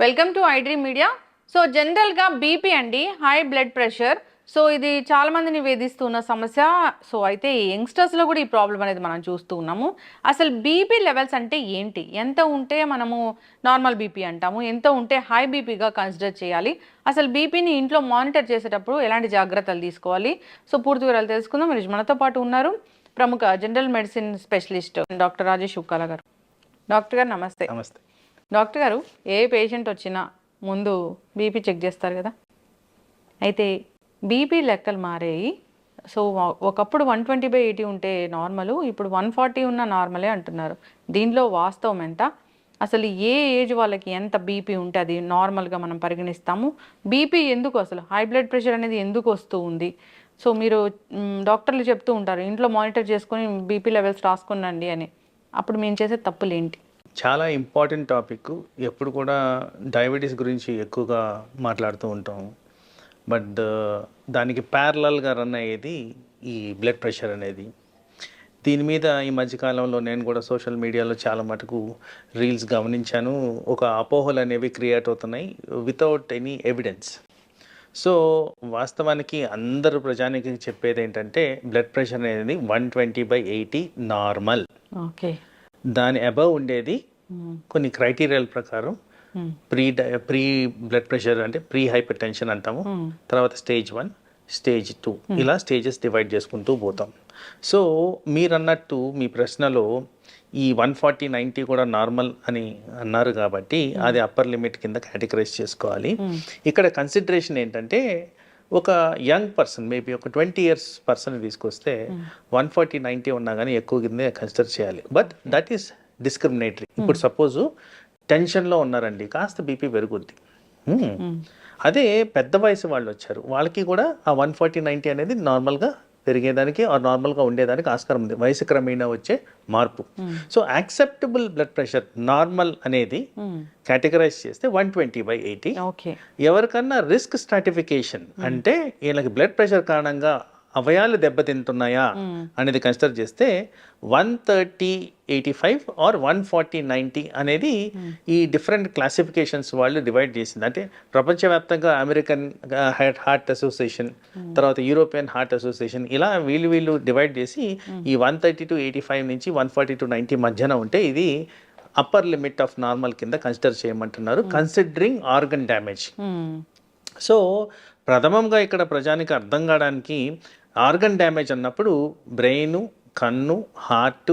Welcome to iDream media. So జనరల్గా BP అండి, high blood pressure. So ఇది చాలా మందిని వేధిస్తున్న సమస్య. సో అయితే యంగ్స్టర్స్లో కూడా ఈ ప్రాబ్లం అనేది మనం చూస్తూ ఉన్నాము. అసలు బీపీ లెవెల్స్ అంటే ఏంటి, ఎంత ఉంటే మనము నార్మల్ బీపీ అంటాము, ఎంత ఉంటే హై బీపీగా కన్సిడర్ చేయాలి, అసలు బీపీని ఇంట్లో మానిటర్ చేసేటప్పుడు ఎలాంటి జాగ్రత్తలు తీసుకోవాలి, సో పూర్తి వివరాలు తెలుసుకుందాం. మీరు మనతో పాటు ఉన్నారు ప్రముఖ general medicine specialist doctor Rajesh Ukkala గారు. డాక్టర్ గారు నమస్తే. నమస్తే డాక్టర్ గారు, ఏ పేషెంట్ వచ్చినా ముందు బీపీ చెక్ చేస్తారు కదా, అయితే బీపీ లెక్కలు మారాయి. సో ఒకప్పుడు 120/80 ఉంటే నార్మల్, ఇప్పుడు 140 ఉన్న నార్మలే అంటున్నారు. దీనిలో వాస్తవం ఎంత? అసలు ఏ ఏజ్ వాళ్ళకి ఎంత బీపీ ఉంటే అది నార్మల్గా మనం పరిగణిస్తాము? బీపీ ఎందుకు, అసలు హై బ్లడ్ ప్రెషర్ అనేది ఎందుకు వస్తూ ఉంది? సో మీరు డాక్టర్లు చెప్తూ ఉంటారు ఇంట్లో మానిటర్ చేసుకొని బీపీ లెవెల్స్ రాసుకునండి అని, అప్పుడు మేము చేసే తప్పులు ఏంటి? చాలా ఇంపార్టెంట్ టాపిక్. ఎప్పుడు కూడా డయాబెటీస్ గురించి ఎక్కువగా మాట్లాడుతూ ఉంటాం, బట్ దానికి ప్యారలల్గా రన్ అయ్యేది ఈ బ్లడ్ ప్రెషర్ అనేది. దీని మీద ఈ మధ్యకాలంలో నేను కూడా సోషల్ మీడియాలో చాలా మటుకు రీల్స్ గమనించాను. ఒక అపోహలు అనేవి క్రియేట్ అవుతున్నాయి వితౌట్ ఎనీ ఎవిడెన్స్. సో వాస్తవానికి అందరూ ప్రజానికి చెప్పేది ఏంటంటే బ్లడ్ ప్రెషర్ అనేది 120/80 నార్మల్. ఓకే, దాని అబవ్ ఉండేది కొన్ని క్రైటీరియాల ప్రకారం ప్రీ బ్లడ్ ప్రెషర్ అంటే ప్రీ హైపర్ టెన్షన్ అంటాము, తర్వాత స్టేజ్ 1, స్టేజ్ 2 ఇలా స్టేజెస్ డివైడ్ చేసుకుంటూ పోతాం. సో మీరు అన్నట్టు మీ ప్రశ్నలో ఈ 140/90 కూడా నార్మల్ అని అన్నారు కాబట్టి అది అప్పర్ లిమిట్ కింద కేటగరైజ్ చేసుకోవాలి. ఇక్కడ కన్సిడరేషన్ ఏంటంటే ఒక యంగ్ పర్సన్, మేబీ ఒక 20 years పర్సన్ తీసుకొస్తే 140/90 ఉన్నా కానీ ఎక్కువ కిందే కన్సిడర్ చేయాలి. But that is discriminatory. ఇప్పుడు సపోజు టెన్షన్లో ఉన్నారండి, కాస్త బీపీ పెరుగుద్ది. అదే పెద్ద వయసు వాళ్ళు వచ్చారు, వాళ్ళకి కూడా ఆ 140/90 అనేది నార్మల్గా పెరిగేదానికి నార్మల్గా ఉండేదానికి ఆస్కారం ఉంది, వయసు క్రమేణా వచ్చే మార్పు. So acceptable blood pressure normal అనేది కేటగరైజ్ చేస్తే 120/80. ఎవరికన్నా రిస్క్ స్ట్రాటిఫికేషన్ అంటే వీళ్ళకి బ్లడ్ ప్రెషర్ కారణంగా అవయాలు దెబ్బతింటున్నాయా అనేది కన్సిడర్ చేస్తే 130/85 ఆర్ 140/90 అనేది ఈ డిఫరెంట్ క్లాసిఫికేషన్స్ వాళ్ళు డివైడ్ చేసింది. అంటే ప్రపంచవ్యాప్తంగా అమెరికన్ హార్ట్ అసోసియేషన్, తర్వాత యూరోపియన్ హార్ట్ అసోసియేషన్, ఇలా వీళ్ళు డివైడ్ చేసి ఈ 130/85 నుంచి 140/90 మధ్యన ఉంటే ఇది అప్పర్ లిమిట్ ఆఫ్ నార్మల్ కింద కన్సిడర్ చేయమంటున్నారు, కన్సిడరింగ్ ఆర్గన్ డ్యామేజ్. సో ప్రథమంగా ఇక్కడ ప్రజానికి అర్థం కావడానికి ఆర్గన్ డ్యామేజ్ అన్నప్పుడు బ్రెయిన్, కన్ను, హార్ట్,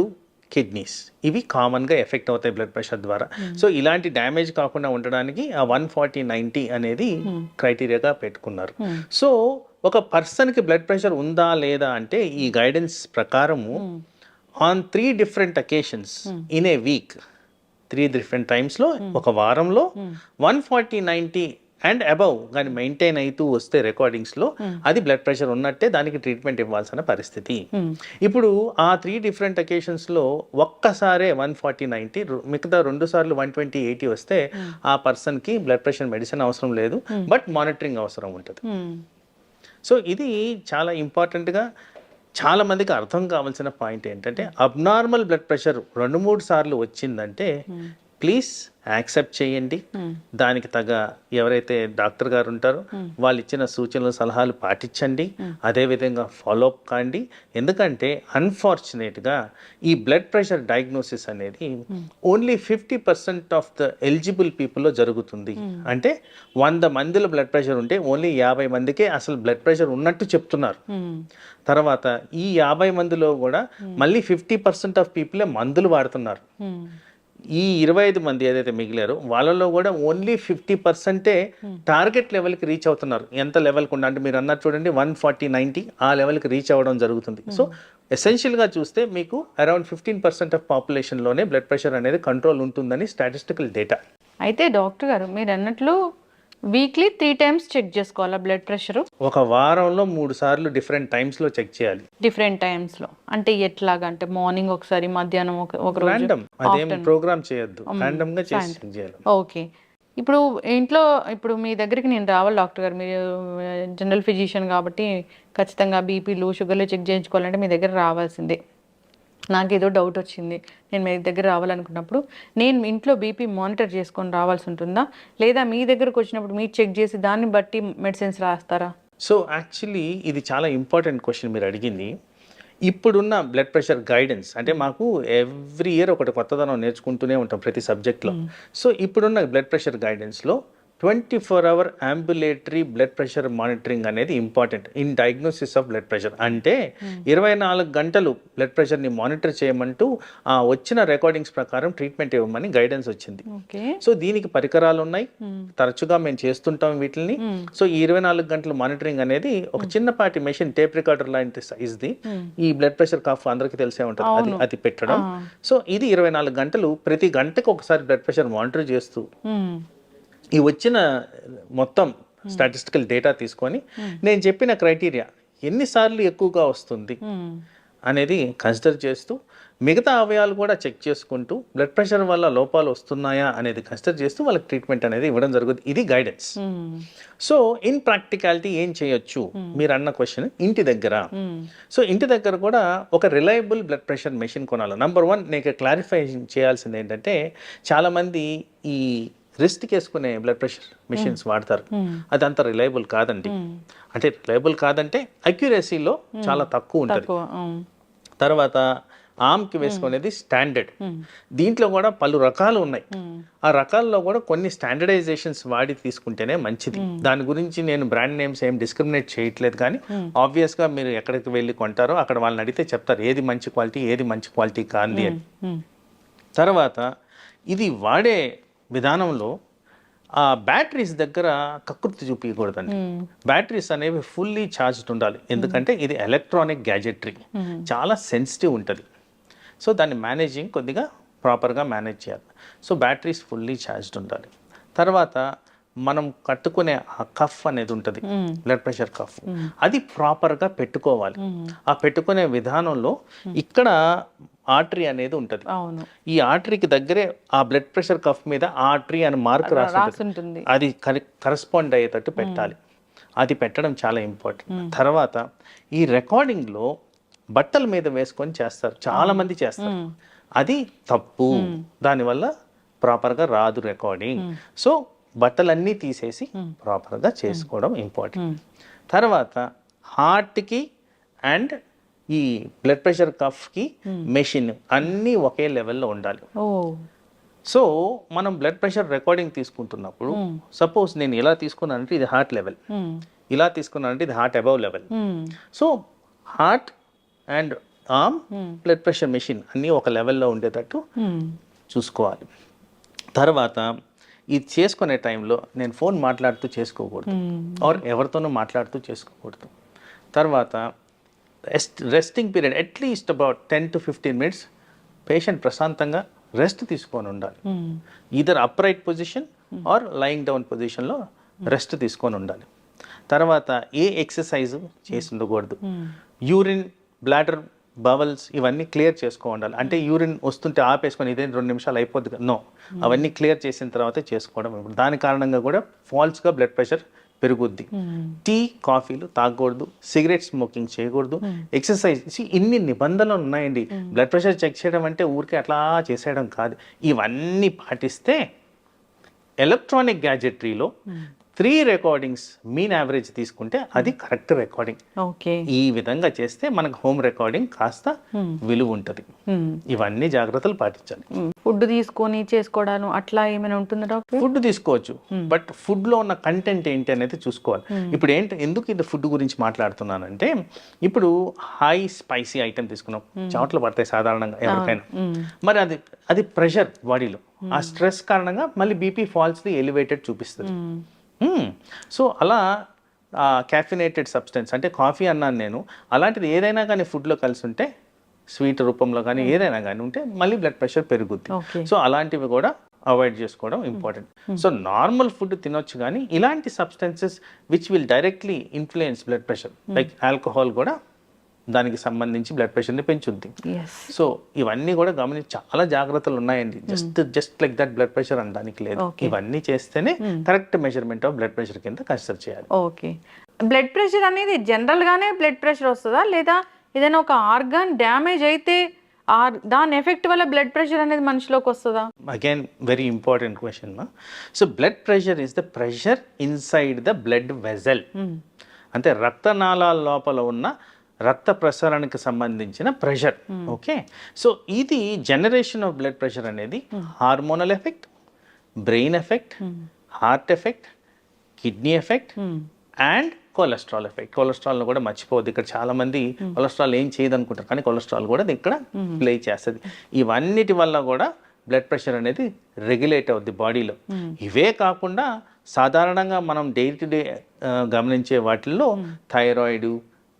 కిడ్నీస్ ఇవి కామన్గా ఎఫెక్ట్ అవుతాయి బ్లడ్ ప్రెషర్ ద్వారా. సో ఇలాంటి డ్యామేజ్ కాకుండా ఉండడానికి ఆ 140/90 అనేది క్రైటీరియాగా పెట్టుకున్నారు. సో ఒక పర్సన్కి బ్లడ్ ప్రెషర్ ఉందా లేదా అంటే ఈ గైడెన్స్ ప్రకారము on 3 different occasions in a week, 3 different టైమ్స్లో ఒక వారంలో 140/90 అండ్ అబవ్ కానీ మెయింటైన్ అవుతూ వస్తే రికార్డింగ్స్లో అది బ్లడ్ ప్రెషర్ ఉన్నట్టే, దానికి ట్రీట్మెంట్ ఇవ్వాల్సిన పరిస్థితి. ఇప్పుడు ఆ 3 different occasions-లో ఒక్కసారే 140/90, మిగతా 2 సార్లు 120/80 వస్తే ఆ పర్సన్కి బ్లడ్ ప్రెషర్ మెడిసిన్ అవసరం లేదు, బట్ మానిటరింగ్ అవసరం ఉంటుంది. సో ఇది చాలా ఇంపార్టెంట్గా చాలా మందికి అర్థం కావాల్సిన పాయింట్ ఏంటంటే అబ్నార్మల్ బ్లడ్ ప్రెషర్ 2-3 సార్లు వచ్చిందంటే ప్లీజ్ యాక్సెప్ట్ చేయండి. దానికి తగ్గ ఎవరైతే డాక్టర్ గారు ఉంటారో వాళ్ళు ఇచ్చిన సూచనలు సలహాలు పాటించండి, అదేవిధంగా ఫాలోఅప్ కాండి. ఎందుకంటే అన్ఫార్చునేట్గా ఈ బ్లడ్ ప్రెషర్ డయాగ్నోసిస్ అనేది ఓన్లీ 50% ఆఫ్ ద ఎలిజిబుల్ పీపుల్లో జరుగుతుంది. అంటే 100 మందిలో బ్లడ్ ప్రెషర్ ఉంటే ఓన్లీ 50 మందికే అసలు బ్లడ్ ప్రెషర్ ఉన్నట్టు చెప్తున్నారు. తర్వాత ఈ 50 మందిలో కూడా మళ్ళీ 50% ఆఫ్ పీపులే మందులు వాడుతున్నారు. ఈ 25 మంది ఏదైతే మిగిలారో వాళ్ళలో కూడా ఓన్లీ 50% టార్గెట్ లెవెల్కి రీచ్ అవుతున్నారు. ఎంత లెవెల్కి ఉండ అంటే మీరు అన్నట్టు చూడండి 140/90 ఆ లెవెల్కి రీచ్ అవ్వడం జరుగుతుంది. సో ఎసెన్షియల్గా చూస్తే మీకు అరౌండ్ 15% ఆఫ్ పాపులేషన్లోనే బ్లడ్ ప్రెషర్ అనేది కంట్రోల్ ఉంటుందని స్టాటిస్టికల్ డేటా. అయితే డాక్టర్ గారు మీరు అన్నట్లు వీక్లీ 3 times చెక్ చేసుకోవాలా బ్లడ్ ప్రెషర్? ఒక వారంలో 3 సార్లు డిఫరెంట్ టైమ్స్లో చెక్ చేయాలి. డిఫరెంట్ టైమ్స్లో అంటే ఎట్లాగా? అంటే మార్నింగ్ ఒకసారి, మధ్యాహ్నం ఒక రోజు, రాండమ్, అదేం ప్రోగ్రామ్ చేయొద్దు, రాండమ్గా చేయాలి. ఓకే. ఇప్పుడు ఇంట్లో ఇప్పుడు మీ దగ్గరికి నేను రావాలి డాక్టర్ గారు, మీరు జనరల్ ఫిజిషియన్ కాబట్టి ఖచ్చితంగా బీపీలు, షుగర్లు చెక్ చేయించుకోవాలంటే మీ దగ్గర రావాల్సిందే. నాకు ఏదో డౌట్ వచ్చింది, నేను మీ దగ్గర రావాలనుకున్నప్పుడు నేను ఇంట్లో బీపీ మానిటర్ చేసుకొని రావాల్సి ఉంటుందా, లేదా మీ దగ్గరకు వచ్చినప్పుడు మీరు చెక్ చేసి దాన్ని బట్టి మెడిసిన్స్ రాస్తారా? సో యాక్చువల్లీ ఇది చాలా ఇంపార్టెంట్ క్వశ్చన్ మీరు అడిగింది. ఇప్పుడున్న బ్లడ్ ప్రెషర్ గైడెన్స్ అంటే మాకు ఎవ్రీ ఇయర్ ఒకటి కొత్తదనం నేర్చుకుంటూనే ఉంటాం ప్రతి సబ్జెక్ట్లో. సో ఇప్పుడున్న బ్లడ్ ప్రెషర్ గైడెన్స్లో 24 hour ambulatory blood pressure monitoring అనేది important in diagnosis of blood pressure. అంటే 24 గంటలు బ్లడ్ ప్రెషర్ని మానిటర్ చేయమంటూ ఆ వచ్చిన రికార్డింగ్స్ ప్రకారం ట్రీట్మెంట్ ఇవ్వమని గైడెన్స్ వచ్చింది. సో దీనికి పరికరాలు ఉన్నాయి, తరచుగా మేము చేస్తుంటాం వీటిని. సో ఈ 24 గంటల మానిటరింగ్ అనేది ఒక చిన్నపాటి మెషిన్, టేప్ రికార్డర్ లాంటి సైజ్ది, ఈ బ్లడ్ ప్రెషర్ కాఫ్ అందరికీ తెలిసే ఉంటుంది, అది పెట్టడం. సో ఇది 24 గంటలు ప్రతి గంటకు ఒకసారి బ్లడ్ ప్రెషర్ మానిటర్ చేస్తూ ఈ వచ్చిన మొత్తం స్టాటిస్టికల్ డేటా తీసుకొని నేను చెప్పిన క్రైటీరియా ఎన్నిసార్లు ఎక్కువగా వస్తుంది అనేది కన్సిడర్ చేస్తూ మిగతా అవయవాలు కూడా చెక్ చేసుకుంటూ బ్లడ్ ప్రెషర్ వల్ల లోపాలు వస్తున్నాయా అనేది కన్సిడర్ చేస్తూ వాళ్ళకి ట్రీట్మెంట్ అనేది ఇవ్వడం జరుగుతుంది. ఇది గైడెన్స్. సో ఇన్ ప్రాక్టికాలిటీ ఏం చేయొచ్చు మీరు అన్న క్వశ్చన్ ఇంటి దగ్గర. సో ఇంటి దగ్గర కూడా ఒక రిలయబుల్ బ్లడ్ ప్రెషర్ మెషిన్ కొనాలి. నంబర్ 1 నేను క్లారిఫై చేయాల్సింది ఏంటంటే చాలామంది ఈ రిస్ట్కి వేసుకునే బ్లడ్ ప్రెషర్ మెషిన్స్ వాడతారు, అది అంత రిలయబుల్ కాదండి. అంటే రిలయబుల్ కాదంటే అక్యురసీలో చాలా తక్కువ ఉంటుంది. తర్వాత ఆమ్కి వేసుకునేది స్టాండర్డ్, దీంట్లో కూడా పలు రకాలు ఉన్నాయి. ఆ రకాల్లో కూడా కొన్ని స్టాండర్డైజేషన్స్ వాడి తీసుకుంటేనే మంచిది. దాని గురించి నేను బ్రాండ్ నేమ్స్ ఏం డిస్క్రిమినేట్ చేయట్లేదు, కానీ ఆబ్వియస్గా మీరు ఎక్కడికి వెళ్ళి కొంటారో అక్కడ వాళ్ళని అడిగితే చెప్తారు ఏది మంచి క్వాలిటీ ఏది మంచి క్వాలిటీ కాంది అని. తర్వాత ఇది వాడే విధానంలో ఆ బ్యాటరీస్ దగ్గర కకృతి చూపించకూడదండి. బ్యాటరీస్ అనేవి ఫుల్లీ ఛార్జ్డ్ ఉండాలి, ఎందుకంటే ఇది ఎలక్ట్రానిక్ గ్యాజెటరీ, చాలా సెన్సిటివ్ ఉంటుంది. సో దాన్ని మేనేజింగ్ కొద్దిగా ప్రాపర్గా మేనేజ్ చేయాలి. సో బ్యాటరీస్ ఫుల్లీ ఛార్జ్డ్ ఉండాలి. తర్వాత మనం కట్టుకునే ఆ కఫ్ అనేది ఉంటుంది, బ్లడ్ ప్రెషర్ కఫ్, అది ప్రాపర్గా పెట్టుకోవాలి. ఆ పెట్టుకునే విధానంలో ఇక్కడ ఆర్టరీ అనేది ఉంటుంది. ఈ ఆర్టరీకి దగ్గరే ఆ బ్లడ్ ప్రెషర్ కఫ్ మీద ఆర్టరీ అని మార్క్ రాసి ఉంటుంది, అది కరెస్పాండ్ అయ్యేటట్టు పెట్టాలి. అది పెట్టడం చాలా ఇంపార్టెంట్. తర్వాత ఈ రికార్డింగ్లో బట్టల మీద వేసుకొని చేస్తారు, చాలా మంది చేస్తారు, అది తప్పు. దానివల్ల ప్రాపర్గా రాదు రికార్డింగ్. సో బట్టలన్నీ తీసేసి ప్రాపర్గా చేసుకోవడం ఇంపార్టెంట్. తర్వాత హార్ట్కి అండ్ ఈ బ్లడ్ ప్రెషర్ కఫ్కి మెషిన్ అన్నీ ఒకే లెవెల్లో ఉండాలి. సో మనం బ్లడ్ ప్రెషర్ రికార్డింగ్ తీసుకుంటున్నప్పుడు సపోజ్ నేను ఇలా తీసుకున్నానంటే ఇది హార్ట్ లెవెల్, ఇలా తీసుకున్నానంటే ఇది heart above level. So heart and arm blood pressure machine అన్నీ ఒక లెవెల్లో ఉండేటట్టు చూసుకోవాలి. తర్వాత ఇది చేసుకునే టైంలో నేను ఫోన్ మాట్లాడుతూ చేసుకోకూడదు, ఆర్ ఎవరితోనూ మాట్లాడుతూ చేసుకోకూడదు. తర్వాత resting period at least about 10 to 15 minutes patient ప్రశాంతంగా రెస్ట్ తీసుకొని ఉండాలి. Either upright position or lying down పొజిషన్లో రెస్ట్ తీసుకొని ఉండాలి. తర్వాత ఏ ఎక్సర్సైజ్ చేసి ఉండకూడదు. యూరిన్, బ్లాడర్, బవల్స్ ఇవన్నీ క్లియర్ చేసుకో ఉండాలి. అంటే యూరిన్ వస్తుంటే ఆపేసుకొని ఇదే 2 నిమిషాలు అయిపోద్ది కదా, నో, అవన్నీ క్లియర్ చేసిన తర్వాతే చేసుకోవడం. దాని కారణంగా కూడా ఫాల్స్గా బ్లడ్ ప్రెషర్ పెరుగుద్ది. టీ, కాఫీలు తాగకూడదు, సిగరెట్ స్మోకింగ్ చేయకూడదు, ఎక్సర్సైజ్, ఇన్ని నిబంధనలు ఉన్నాయండి. బ్లడ్ ప్రెషర్ చెక్ చేయడం అంటే ఊరికే అట్లా చేసేయడం కాదు. ఇవన్నీ పాటిస్తే ఎలక్ట్రానిక్ గ్యాజెటరీలో 3 రికార్డింగ్స్ మీన్ యావరేజ్ తీసుకుంటే అది కరెక్ట్ రికార్డింగ్. ఈ విధంగా చేస్తే మనకు హోమ్ రికార్డింగ్ కాస్త విలువ ఉంటుంది. ఇవన్నీ జాగ్రత్తలు పాటించాలి. ఫుడ్ తీసుకొని చేసుకోవడం అట్లా ఏమైనా ఉంటుందా డాక్టర్? ఫుడ్ తీసుకోవచ్చు, బట్ ఫుడ్ లో ఉన్న కంటెంట్ ఏంటి అనేది చూసుకోవాలి. ఇప్పుడు ఎందుకు ఇది ఫుడ్ గురించి మాట్లాడుతున్నానంటే, ఇప్పుడు హై స్పైసీ ఐటమ్ తీసుకున్నాం, చెమటలు పడతాయి సాధారణంగా ఎవరికైనా. మరి అది ప్రెషర్ బాడీలో, ఆ స్ట్రెస్ కారణంగా మళ్ళీ బీపీ ఫాల్స్ది ఎలివేటెడ్ చూపిస్తుంది. సో అలా క్యాఫినేటెడ్ సబ్స్టెన్స్ అంటే కాఫీ అన్నాను నేను, అలాంటిది ఏదైనా కానీ ఫుడ్లో కలిసి ఉంటే, స్వీట్ రూపంలో కానీ ఏదైనా కానీ ఉంటే మళ్ళీ బ్లడ్ ప్రెషర్ పెరుగుద్ది. సో అలాంటివి కూడా అవాయిడ్ చేసుకోవడం ఇంపార్టెంట్. సో నార్మల్ ఫుడ్ తినొచ్చు, కానీ ఇలాంటి substances which will directly influence blood pressure, like alcohol కూడా దానికి సంబంధించి బ్లడ్ ప్రెషర్ని పెంచుద్ది. సో ఇవన్నీ కూడా గమనించి చాలా జాగ్రత్తలు ఉన్నాయండి. Just like that blood pressure అనడానికి లేదు. ఇవన్నీ చేస్తేనే correct measurement of blood pressure కింద కన్సిడర్ చేయాలి. ఓకే, బ్లడ్ ప్రెషర్ అనేది జనరల్ గానే బ్లడ్ ప్రెషర్ వస్తుందా, లేదా ఏదైనా ఒక ఆర్గాన్ డ్యామేజ్ అయితే దాని ఎఫెక్ట్ వల్ల బ్లడ్ ప్రెషర్ అనేది మనిషిలోకి వస్తుందా? అగైన్ వెరీ ఇంపార్టెంట్ క్వశ్చన్ మా. So blood pressure is the pressure inside the blood vessel. అంటే రక్తనాళాల లోపల ఉన్న రక్త ప్రసరణకి సంబంధించిన ప్రెషర్. ఓకే, సో ఇది జనరేషన్ ఆఫ్ బ్లడ్ ప్రెషర్ అనేది hormonal effect, brain effect, heart effect, kidney effect and cholesterol effect. కొలెస్ట్రాల్ను కూడా మర్చిపోవద్దు. ఇక్కడ చాలా మంది కొలెస్ట్రాల్ ఏం చేయదు అనుకుంటారు, కానీ కొలెస్ట్రాల్ కూడా ఇక్కడ ప్లే చేస్తుంది. ఇవన్నిటి వల్ల కూడా బ్లడ్ ప్రెషర్ అనేది రెగ్యులేట్ అవుద్ది బాడీలో. ఇవే కాకుండా సాధారణంగా మనం డే టు డే గమనించే వాటిల్లో థైరాయిడ్,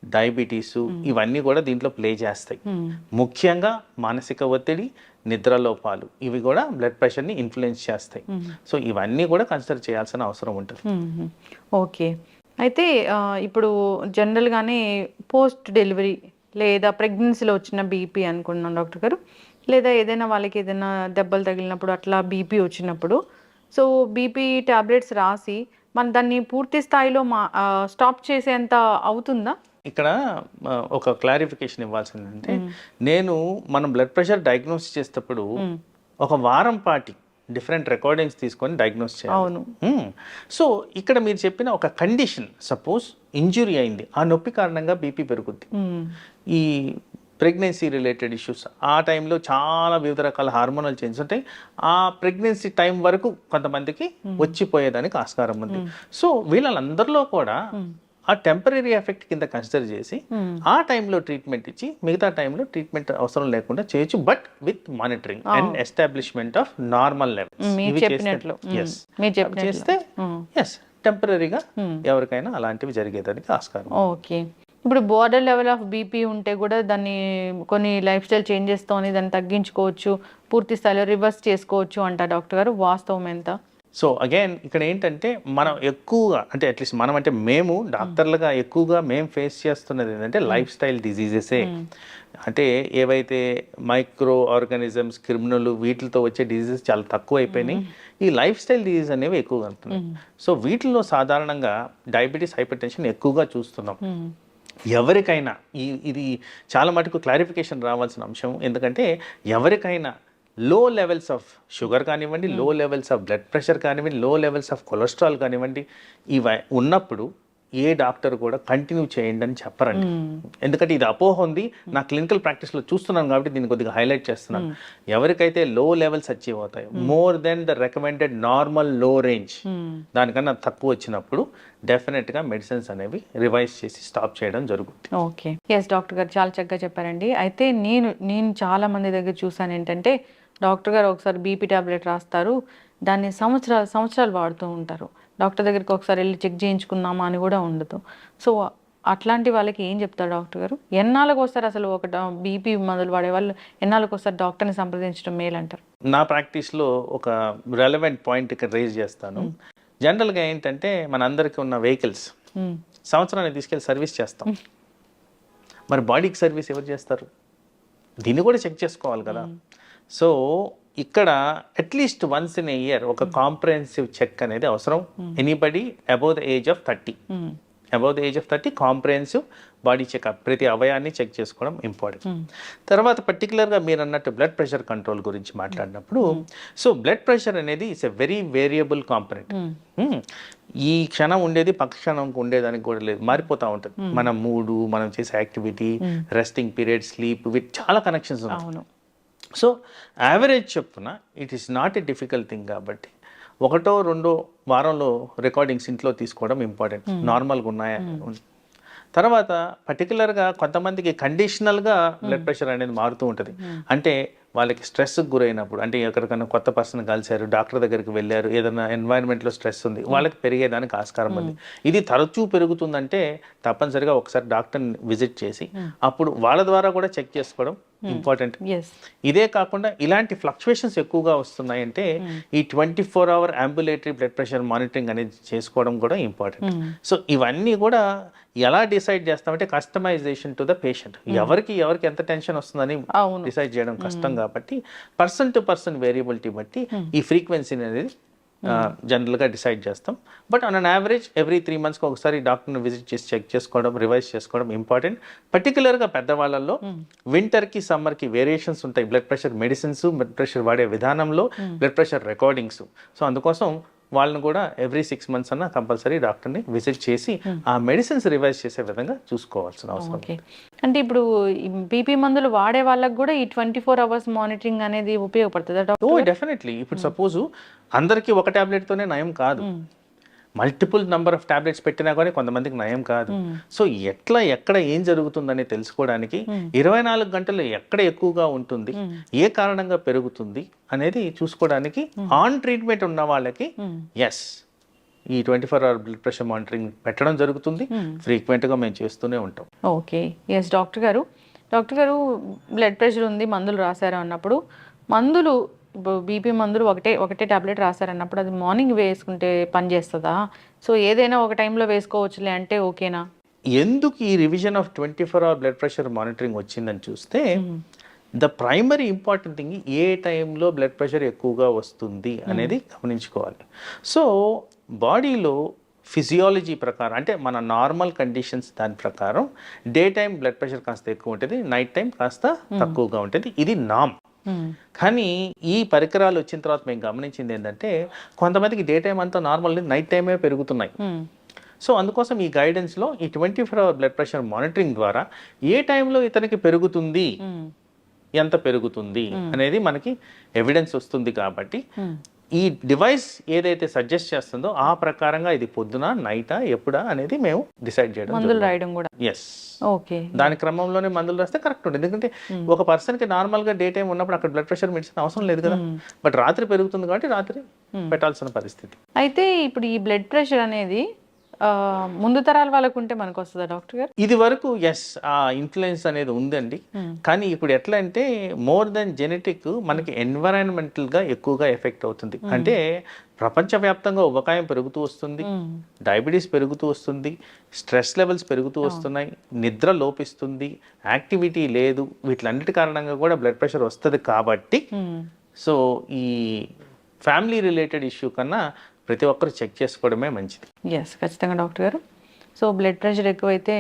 డయాబెటీస్ ఇవన్నీ కూడా దీంట్లో ప్లే చేస్తాయి. ముఖ్యంగా మానసిక ఒత్తిడి, నిద్రలోపాలు ఇవి కూడా బ్లడ్ ప్రెషర్ని ఇన్ఫ్లుయెన్స్ చేస్తాయి. సో ఇవన్నీ కూడా కన్సిడర్ చేయాల్సిన అవసరం ఉంటుంది. ఓకే, అయితే ఇప్పుడు జనరల్గానే పోస్ట్ డెలివరీ లేదా ప్రెగ్నెన్సీలో వచ్చిన బీపీ అనుకున్నాం డాక్టర్ గారు, లేదా ఏదైనా వాళ్ళకి ఏదైనా దెబ్బలు తగిలినప్పుడు అట్లా బీపీ వచ్చినప్పుడు, సో బీపీ టాబ్లెట్స్ రాసి మన దాన్ని పూర్తి స్థాయిలో స్టాప్ చేసేంత అవుతుందా? ఇక్కడ ఒక క్లారిఫికేషన్ ఇవ్వాల్సిందంటే, మనం బ్లడ్ ప్రెషర్ డయాగ్నోస్ చేసేటప్పుడు ఒక వారం పాటి డిఫరెంట్ రికార్డింగ్స్ తీసుకొని డయాగ్నోస్ చేయాలి. సో ఇక్కడ మీరు చెప్పిన ఒక కండిషన్, సపోజ్ ఇంజురీ అయింది, ఆ నొప్పి కారణంగా బీపీ పెరుగుద్ది. ఈ ప్రెగ్నెన్సీ రిలేటెడ్ ఇష్యూస్, ఆ టైంలో చాలా వివిధ రకాల హార్మోనల్ చేంజెస్ ఉంటాయి. ఆ ప్రెగ్నెన్సీ టైం వరకు కొంతమందికి వచ్చిపోయేదానికి ఆస్కారం ఉంది. సో వీళ్ళందరిలో కూడా ఆ టెంపరీ ఎఫెక్ట్ కింద కన్సిడర్ చేసి ఆ టైంలో ట్రీట్మెంట్ ఇచ్చి మిగతా టైంలో ట్రీట్మెంట్ అవసరం లేకుండా చేయొచ్చు, but with monitoring and establishment of normal levels చేస్తే ఎస్ టెంపరీగా ఎవరికైనా అలాంటివి జరిగేదానికి ఆస్కారం. ఓకే, ఇప్పుడు బోర్డర్ లెవెల్ ఆఫ్ బీపీ ఉంటే కూడా దాన్ని కొన్ని లైఫ్ స్టైల్ చేంజెస్తోని దాన్ని తగ్గించుకోవచ్చు, పూర్తి స్థాయిలో రివర్స్ చేసుకోవచ్చు అంట డాక్టర్ గారు, వాస్తవం ఎంత? సో అగైన్ ఇక్కడ ఏంటంటే మనం ఎక్కువగా అంటే అట్లీస్ట్ మనం అంటే మేము డాక్టర్లుగా ఎక్కువగా మేము ఫేస్ చేస్తున్నది ఏంటంటే లైఫ్ స్టైల్ డిజీజెసే. అంటే ఏవైతే మైక్రో ఆర్గానిజమ్స్, క్రిమినల్ వీటితో వచ్చే డిజీజెస్ చాలా తక్కువ అయిపోయినాయి. ఈ లైఫ్ స్టైల్ డిజీజ్ అనేవి ఎక్కువగా ఉంటున్నాయి. సో వీటిలో సాధారణంగా డయాబెటీస్, హైపర్ టెన్షన్ ఎక్కువగా చూస్తున్నాం. ఎవరికైనా ఇది చాలా మటుకు క్లారిఫికేషన్ రావాల్సిన అంశం. ఎందుకంటే ఎవరికైనా లో లెవెల్స్ ఆఫ్ షుగర్ కానివ్వండి, లో లెవెల్స్ ఆఫ్ బ్లడ్ ప్రెషర్ కానివ్వండి, లో లెవెల్స్ ఆఫ్ కొలెస్ట్రాల్ కానివ్వండి, ఇవి ఉన్నప్పుడు ఏ డాక్టర్ కూడా కంటిన్యూ చేయండి అని చెప్పరండి. ఎందుకంటే ఇది అపోహ ఉంది. నా క్లినికల్ ప్రాక్టీస్లో చూస్తున్నాను కాబట్టి దీన్ని కొద్దిగా హైలైట్ చేస్తున్నాను. ఎవరికైతే లో లెవెల్స్ అచీవ్ అవుతాయి, more than the recommended normal లో రేంజ్, దానికన్నా తక్కువ వచ్చినప్పుడు డెఫినెట్గా మెడిసిన్స్ అనేవి రివైజ్ చేసి స్టాప్ చేయడం జరుగుతుంది. ఓకే, ఎస్ డాక్టర్ గారు చాలా చక్కగా చెప్పారండి. అయితే నేను చాలా మంది దగ్గర చూసాను ఏంటంటే, డాక్టర్ గారు ఒకసారి బీపీ టాబ్లెట్ రాస్తారు, దాన్ని సంవత్సరాలు వాడుతూ ఉంటారు. డాక్టర్ దగ్గరికి ఒకసారి వెళ్ళి చెక్ చేయించుకుందామా అని కూడా ఉండదు. సో అట్లాంటి వాళ్ళకి ఏం చెప్తారు డాక్టర్ గారు? ఎన్నాళ్ళకి వస్తారు అసలు ఒక బీపీ మందులు వాడే వాళ్ళు ఎన్నాళ్ళకి వస్తారు డాక్టర్ని సంప్రదించడం మేలు అంటారు? నా ప్రాక్టీస్లో ఒక రెలవెంట్ పాయింట్ ఇక్కడ రేజ్ చేస్తాను. జనరల్గా ఏంటంటే మన అందరికీ ఉన్న వెహికల్స్ సంవత్సరానికి తీసుకెళ్ళి సర్వీస్ చేస్తాం. మరి బాడీకి సర్వీస్ ఎవరు చేస్తారు? దీన్ని కూడా చెక్ చేసుకోవాలి కదా. సో ఇక్కడ at least once in a year ఒక కాంప్రహెన్సివ్ చెక్ అనేది అవసరం. Anybody above the age of 30 comprehensive body checkup, ప్రతి అవయాన్ని చెక్ చేసుకోవడం ఇంపార్టెంట్. తర్వాత పర్టికులర్గా మీరు అన్నట్టు బ్లడ్ ప్రెషర్ కంట్రోల్ గురించి మాట్లాడినప్పుడు, సో బ్లడ్ ప్రెషర్ అనేది it's a very variable component. ఈ క్షణం ఉండేది పక్క క్షణంకి ఉండేదానికి కూడా లేదు, మారిపోతూ ఉంటుంది. మన మూడు, మనం చేసే యాక్టివిటీ, రెస్టింగ్ పీరియడ్, స్లీప్, వీటి చాలా కనెక్షన్స్ ఉన్నాయి. సో యావరేజ్ చెప్పున it is not a difficult thing. కాబట్టి 1-2 వారంలో రికార్డింగ్స్ ఇంట్లో తీసుకోవడం ఇంపార్టెంట్, నార్మల్గా ఉన్నాయా. తర్వాత పర్టికులర్గా కొంతమందికి కండిషనల్గా బ్లడ్ ప్రెషర్ అనేది మారుతూ ఉంటుంది. అంటే వాళ్ళకి స్ట్రెస్కి గురైనప్పుడు, అంటే ఎక్కడికైనా కొత్త పర్సన్ కలిశారు, డాక్టర్ దగ్గరికి వెళ్ళారు, ఏదైనా ఎన్వైరన్మెంట్లో స్ట్రెస్ ఉంది, వాళ్ళకి పెరిగేదానికి ఆస్కారం ఉంది. ఇది తరచూ పెరుగుతుందంటే తప్పనిసరిగా ఒకసారి డాక్టర్ని విజిట్ చేసి అప్పుడు వాళ్ళ ద్వారా కూడా చెక్ చేసుకోవడం ఇంపార్టెంట్. ఇదే కాకుండా ఇలాంటి ఫ్లక్చువేషన్స్ ఎక్కువగా వస్తున్నాయంటే ఈ 24 hour ambulatory blood pressure monitoring అనేది చేసుకోవడం కూడా ఇంపార్టెంట్. సో ఇవన్నీ కూడా ఎలా డిసైడ్ చేస్తామంటే కస్టమైజేషన్ టు ద పేషెంట్. ఎవరికి ఎంత టెన్షన్ వస్తుందని డిసైడ్ చేయడం కష్టం కాబట్టి పర్సన్ టు పర్సన్ వేరియబిలిటీ బట్టి ఈ ఫ్రీక్వెన్సీ అనేది జనరల్గా డిసైడ్ చేస్తాం. But on an average every 3 monthsకి ఒకసారి డాక్టర్ని విజిట్ చేసి చెక్ చేసుకోవడం, రివైజ్ చేసుకోవడం ఇంపార్టెంట్. పర్టికులర్గా పెద్దవాళ్ళల్లో వింటర్కి సమ్మర్కి వేరియేషన్స్ ఉంటాయి. Blood pressure medicines, blood pressure వాడే విధానంలో, బ్లడ్ ప్రెషర్ రికార్డింగ్స్. సో అందుకోసం వాళ్ళని కూడా ఎవ్రీ 6 months అన్న కంపల్సరీ డాక్టర్ని విజిట్ చేసి ఆ మెడిసిన్స్ రివైజ్ చేసే విధంగా చూసుకోవాల్సిన అవసరం. ఓకే, అంటే ఇప్పుడు బీపీ మందులు వాడే వాళ్ళకి కూడా ఈ 24 hours మానిటరింగ్ అనేది ఉపయోగపడుతుందా డాక్టర్? Oh definitely. ఇప్పుడు సపోజ్ అందరికీ ఒక టాబ్లెట్తోనే నయం కాదు, మల్టిపుల్ నంబర్ ఆఫ్ టాబ్లెట్స్ పెట్టినా కానీ కొంతమందికి నయం కాదు. సో ఎక్కడ ఏం జరుగుతుందని తెలుసుకోవడానికి 24 గంటలు ఎక్కడ ఎక్కువగా ఉంటుంది, ఏ కారణంగా పెరుగుతుంది అనేది చూసుకోవడానికి ఆన్ ట్రీట్మెంట్ ఉన్న వాళ్ళకి ఎస్ ఈ 24 hour బ్లడ్ ప్రెషర్ మానిటరింగ్ పెట్టడం జరుగుతుంది. ఫ్రీక్వెంట్గా మేము చేస్తూనే ఉంటాం. ఓకే, ఎస్ డాక్టర్ గారు బ్లడ్ ప్రెషర్ ఉంది, మందులు రాశారు అన్నప్పుడు, మందులు బీపీ మందులు ఒకటే టాబ్లెట్ రాశారన్నప్పుడు అది మార్నింగ్ వేసుకుంటే పని చేస్తుందా? సో ఏదైనా ఒక టైంలో వేసుకోవచ్చులే అంటే ఓకేనా? ఎందుకు ఈ revision of 24 hour blood pressure monitoring వచ్చిందని చూస్తే, ద ప్రైమరీ ఇంపార్టెంట్ థింగ్ ఏ టైంలో బ్లడ్ ప్రెషర్ ఎక్కువగా వస్తుంది అనేది గమనించుకోవాలి. సో బాడీలో ఫిజియాలజీ ప్రకారం, అంటే మన నార్మల్ కండిషన్స్ దాని ప్రకారం డే టైం బ్లడ్ ప్రెషర్ కాస్త ఎక్కువ ఉంటుంది, నైట్ టైం కాస్త తక్కువగా ఉంటుంది. ఇది నామ్. కానీ ఈ పరికరాలు వచ్చిన తర్వాత మేము గమనించింది ఏంటంటే, కొంతమందికి డే టైం అంతా నార్మల్, నైట్ టైమే పెరుగుతున్నాయి. సో అందుకోసం ఈ గైడెన్స్లో ఈ 24 hour బ్లడ్ ప్రెషర్ మానిటరింగ్ ద్వారా ఏ టైంలో ఇతనికి పెరుగుతుంది, ఎంత పెరుగుతుంది అనేది మనకి ఎవిడెన్స్ వస్తుంది. కాబట్టి ఈ డివైస్ ఏదైతే సజెస్ట్ చేస్తుందో ఆ ప్రకారంగా ఇది పొద్దున, నైటా, ఎప్పుడా అనేది మేము డిసైడ్ చేయడం. మందులు రాయడం కూడా ఎస్, ఓకే, దాని క్రమంలోనే మందులు రాస్తే కరెక్ట్ ఉంటుంది. ఎందుకంటే ఒక పర్సన్కి నార్మల్గా డే టైం ఉన్నప్పుడు అక్కడ బ్లడ్ ప్రెషర్ మెడిసిన్ అవసరం లేదు కదా, బట్ రాత్రి పెరుగుతుంది కాబట్టి రాత్రి పెట్టాల్సిన పరిస్థితి. అయితే ఇప్పుడు ఈ బ్లడ్ ప్రెషర్ అనేది ముందు తరాల వాళ్ళకు ఉంటే మనకు వస్తుందా డాక్టర్ గారు? ఇది వరకు ఎస్, ఆ ఇన్ఫ్లుయెన్స్ అనేది ఉందండి. కానీ ఇప్పుడు ఎట్లా అంటే మోర్ దెన్ జెనెటిక్, మనకి ఎన్విరాన్మెంటల్గా ఎక్కువగా ఎఫెక్ట్ అవుతుంది. అంటే ప్రపంచవ్యాప్తంగా ఉబకాయం పెరుగుతూ వస్తుంది, డయాబెటీస్ పెరుగుతూ వస్తుంది, స్ట్రెస్ లెవెల్స్ పెరుగుతూ వస్తున్నాయి, నిద్ర లోపిస్తుంది, యాక్టివిటీ లేదు, వీటిలన్నిటి కారణంగా కూడా బ్లడ్ ప్రెషర్ వస్తుంది. కాబట్టి సో ఈ ఫ్యామిలీ రిలేటెడ్ ఇష్యూ కన్నా ప్రతి ఒక్కరు చెక్ చేసుకోవడమే మంచిది. ఎస్, ఖచ్చితంగా డాక్టర్ గారు. సో బ్లడ్ ప్రెషర్ ఎక్కువైతే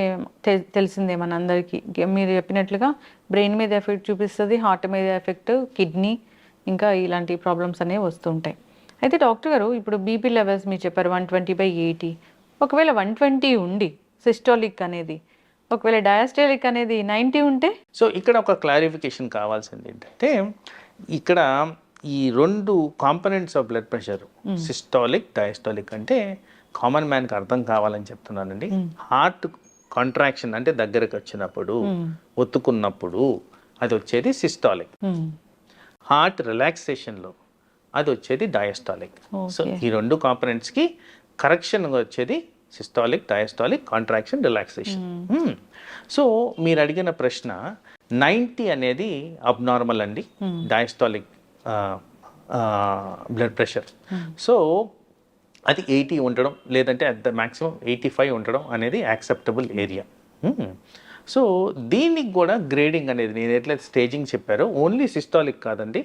తెలిసిందే మన అందరికీ, మీరు చెప్పినట్లుగా బ్రెయిన్ మీద ఎఫెక్ట్ చూపిస్తుంది, హార్ట్ మీద ఎఫెక్ట్, కిడ్నీ, ఇంకా ఇలాంటి ప్రాబ్లమ్స్ అనేవి వస్తుంటాయి. అయితే డాక్టర్ గారు ఇప్పుడు బీపీ లెవెల్స్ మీరు చెప్పారు 120/80, ఒకవేళ 120 ఉండి సిస్టాలిక్ అనేది, ఒకవేళ డయాస్టాలిక్ అనేది 90 ఉంటే? సో ఇక్కడ ఒక క్లారిఫికేషన్ కావాల్సింది ఏంటంటే, ఇక్కడ ఈ 2 components of blood pressure, systolic, diastolic, అంటే కామన్ మ్యాన్కి అర్థం కావాలని చెప్తున్నానండి. హార్ట్ కాంట్రాక్షన్ అంటే దగ్గరకు వచ్చినప్పుడు, ఒత్తుకున్నప్పుడు అది వచ్చేది సిస్టాలిక్. హార్ట్ రిలాక్సేషన్లో అది వచ్చేది డయాస్టాలిక్. సో ఈ 2 కాంపనెంట్స్కి కరెక్షన్గా వచ్చేది systolic, diastolic, contraction, relaxation. So మీరు అడిగిన ప్రశ్న 90 అనేది అబ్నార్మల్ అండి, డయాస్టాలిక్ బ్లడ్ ప్రెషర్. సో అది 80 ఉండడం, లేదంటే అట్ ద మ్యాక్సిమం 85 ఉండడం అనేది యాక్సెప్టబుల్ ఏరియా. సో దీనికి కూడా గ్రేడింగ్ అనేది నేను ఎట్లయితే స్టేజింగ్ చెప్పారో, ఓన్లీ సిస్టాలిక్ కాదండి,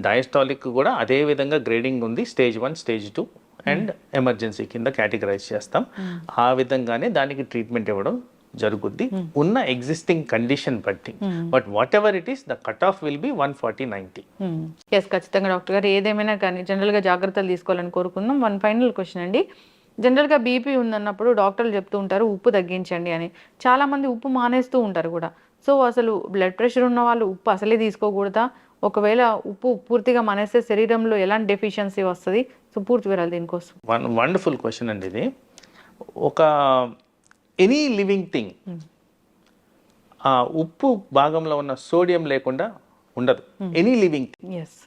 డయాస్టాలిక్ కూడా అదే విధంగా గ్రేడింగ్ ఉంది. స్టేజ్ 1, స్టేజ్ 2 అండ్ ఎమర్జెన్సీ కింద కేటగరైజ్ చేస్తాం. ఆ విధంగానే దానికి ట్రీట్మెంట్ ఇవ్వడం జరుగుద్ది ఉన్న ఎగ్జిస్టింగ్ కండిషన్ బట్టి. But whatever it is, the cut off will be 140/90. Yes, ఖచ్చితంగా డాక్టర్ గారు. ఏదేమైనా కానీ జనరల్గా జాగ్రత్తలు తీసుకోవాలని కోరుకుందాం. వన్ ఫైనల్ క్వశ్చన్ అండి. జనరల్గా బీపీ ఉందన్నప్పుడు డాక్టర్లు చెప్తూ ఉంటారు ఉప్పు తగ్గించండి అని. చాలామంది ఉప్పు మానేస్తూ ఉంటారు కూడా. సో అసలు బ్లడ్ ప్రెషర్ ఉన్న వాళ్ళు ఉప్పు అసలే తీసుకోకూడదా? ఒకవేళ ఉప్పు పూర్తిగా మానేస్తే శరీరంలో ఎలాంటి డెఫిషియన్సీ వస్తుంది? సో పూర్తి వివరాలు దీనికోసం. వండర్ఫుల్ క్వశ్చన్ అండి ఇది. ఒక ఎనీ లివింగ్ థింగ్ ఆ ఉప్పు భాగంలో ఉన్న సోడియం లేకుండా ఉండదు. Any living thing. Yes.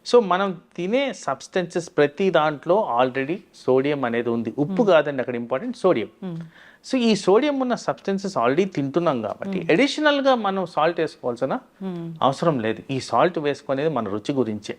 So మనం తినే సబ్స్టెన్సెస్ ప్రతి దాంట్లో ఆల్రెడీ సోడియం అనేది ఉంది. ఉప్పు కాదండి అక్కడ ఇంపార్టెంట్, సోడియం. సో ఈ సోడియం ఉన్న సబ్స్టెన్సెస్ ఆల్రెడీ తింటున్నాం కాబట్టి అడిషనల్గా మనం సాల్ట్ వేసుకోవాల్సిన అవసరం లేదు. ఈ సాల్ట్ వేసుకునేది మన రుచి గురించే.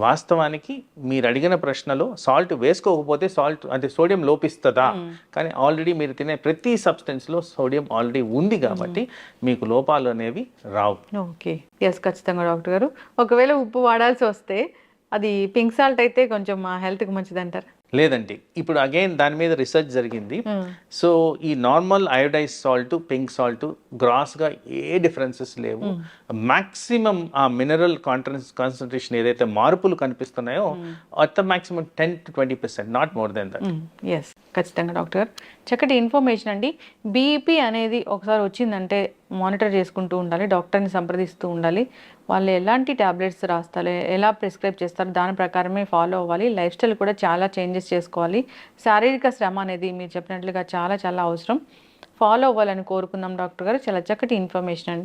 వాస్తవానికి మీరు అడిగిన ప్రశ్నలో సాల్ట్ వేసుకోకపోతే సాల్ట్ అంటే సోడియం లోపిస్తుందా, కానీ ఆల్రెడీ మీరు తినే ప్రతి సబ్స్టెన్స్లో సోడియం ఆల్రెడీ ఉంది కాబట్టి మీకు లోపాలు అనేవి రావు. ఓకే, ఎస్, ఖచ్చితంగా డాక్టర్ గారు. ఒకవేళ ఉప్పు వాడాల్సి వస్తే అది పింక్ సాల్ట్ అయితే కొంచెం మా హెల్త్కి మంచిది అంటారు. లేదండి, ఇప్పుడు అగైన్ దాని మీద రీసెర్చ్ జరిగింది. సో ఈ normal iodise salt, pink salt గ్రాస్గా ఏ డిఫరెన్సెస్ లేవు. మాక్సిమం ఆ మినరల్ కాన్సన్ట్రేషన్ ఏదైతే మార్పులు కనిపిస్తున్నాయో at the maximum 10 to 20%, not more than that. Yes, ఖచ్చితంగా డాక్టర్ గారు చక్కటి ఇన్ఫర్మేషన్ అండి. బీపీ అనేది ఒకసారి వచ్చిందంటే మానిటర్ చేసుకుంటూ ఉండాలి, డాక్టర్ని సంప్రదిస్తూ ఉండాలి. వాళ్ళు ఎలాంటి ట్యాబ్లెట్స్ రాస్తారు, ఎలా ప్రిస్క్రైబ్ చేస్తారు, దాని ప్రకారమే ఫాలో అవ్వాలి. లైఫ్ స్టైల్ కూడా చాలా చేంజెస్ చేసుకోవాలి. శారీరక శ్రమ అనేది మీరు చెప్పినట్లుగా చాలా చాలా అవసరం. ఫాలో అవ్వాలని కోరుకుందాం డాక్టర్ గారు. చాలా చక్కటి ఇన్ఫర్మేషన్ అండి.